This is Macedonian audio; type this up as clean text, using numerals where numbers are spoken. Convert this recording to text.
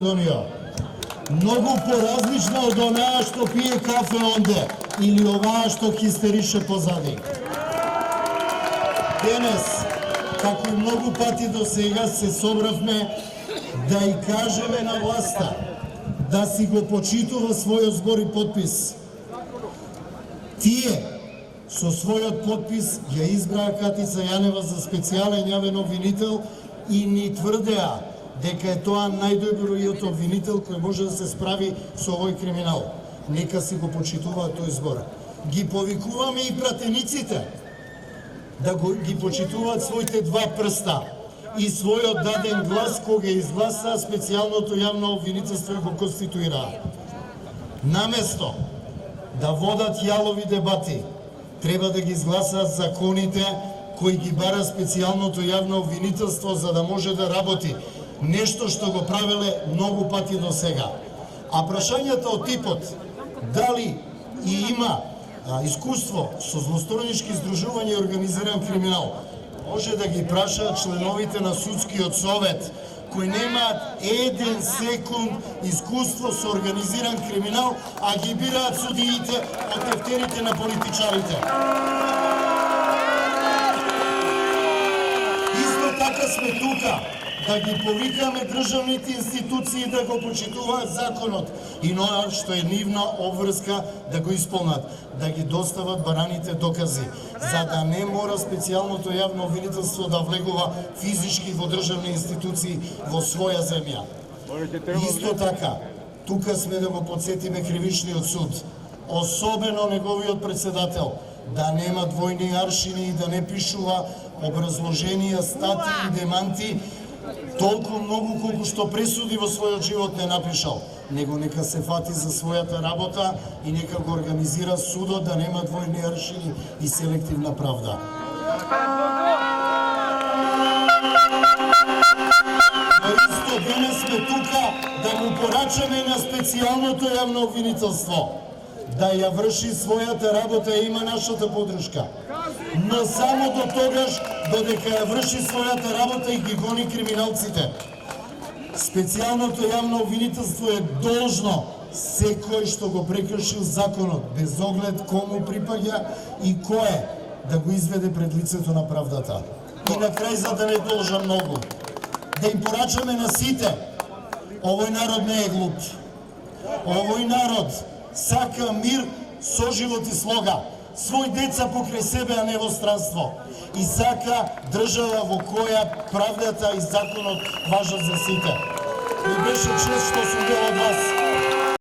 Македонија. Многу поразлична од онаа што пие кафе онде или оваа што хистерише позади. Денес, како и многу пати до сега, се собравме да и кажеме на власта да си го почитува својот збор и подпис. Тие со својот подпис ја избраа Катица Јанева за специјален јавен обвинител и ни тврдеа дека е тоа најдобриот обвинител кој може да се справи со овој криминал. Нека си го почитуваат тој збор. Ги повикуваме и пратениците да ги почитуваат своите два прста и својот даден глас кога изгласаа специјалното јавно обвинителство и го конституираа. Наместо да водат јалови дебати, треба да ги изгласаат законите кои ги бара специјалното јавно обвинителство за да може да работи. Нешто што го правеле многу пати до сега. А прашањата од типот дали и има искуство со злосторнички здружувања и организиран криминал, може да ги прашаат членовите на судскиот совет кои немаат еден секунд искуство со организиран криминал, а ги бираат судиите од тефтерите на политичарите. Исто така сме тука да ги повикаме државните институции да го почитуваат законот и тоа што е нивна обврска да го исполнат, да ги достават бараните докази, за да не мора специјалното јавно обвинителство да влегува физички во државни институции во своја земја. Исто така, тука сме да го подсетиме кривичниот суд, особено неговиот председател, да нема двојни аршини и да не пишува образложенија, статии и деманти толку многу колку што пресуди во својот живот не напишал, него нека се фати за својата работа и нека го организира судот да нема двојни аршини и селективна правда. Но исто денес сме тука да му порачаме на специјалното јавно обвинителство да ја врши својата работа и има нашата подршка. Но само до тогаш додека ја врши својата работа и ги гони криминалците. Специјалното јавно обвинителство е должно секој што го прекршил законот, без оглед кому припаѓа и кој да го изведе пред лицето на правдата. И на крај, за да не должа многу, да им порачаме на сите, овој народ не е глуп. Овој народ сака мир, соживот и слога, свој деца покрај себе, а не во странство. И сака држава во која правдата и законот важат за сите. Ми беше чест што сум дел од вас.